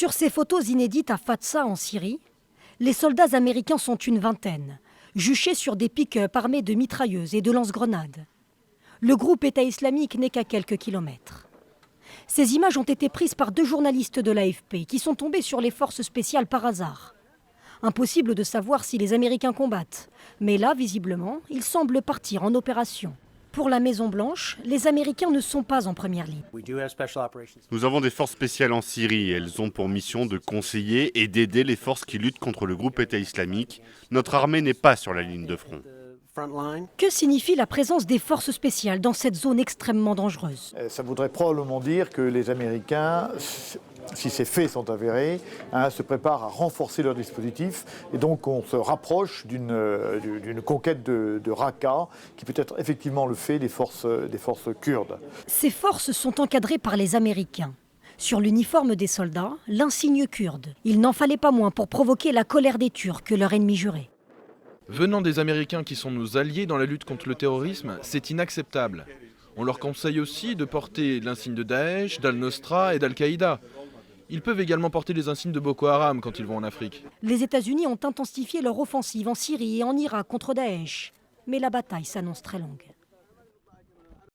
Sur ces photos inédites à Fatsa en Syrie, les soldats américains sont une vingtaine, juchés sur des pick-up armés de mitrailleuses et de lance-grenades. Le groupe État islamique n'est qu'à quelques kilomètres. Ces images ont été prises par 2 journalistes de l'AFP qui sont tombés sur les forces spéciales par hasard. Impossible de savoir si les Américains combattent, mais là, visiblement, ils semblent partir en opération. Pour la Maison-Blanche, les Américains ne sont pas en première ligne. Nous avons des forces spéciales en Syrie. Elles ont pour mission de conseiller et d'aider les forces qui luttent contre le groupe État islamique. Notre armée n'est pas sur la ligne de front. Que signifie la présence des forces spéciales dans cette zone extrêmement dangereuse? Ça voudrait probablement dire que les Américains, si ces faits sont avérés, se préparent à renforcer leur dispositif. Et donc on se rapproche d'une conquête de Raqqa, qui peut être effectivement le fait des forces kurdes. Ces forces sont encadrées par les Américains. Sur l'uniforme des soldats, l'insigne kurde. Il n'en fallait pas moins pour provoquer la colère des Turcs, leur ennemi juré. Venant des Américains qui sont nos alliés dans la lutte contre le terrorisme, c'est inacceptable. On leur conseille aussi de porter l'insigne de Daesh, d'Al-Nosra et d'Al-Qaïda. Ils peuvent également porter les insignes de Boko Haram quand ils vont en Afrique. Les États-Unis ont intensifié leur offensive en Syrie et en Irak contre Daesh. Mais la bataille s'annonce très longue.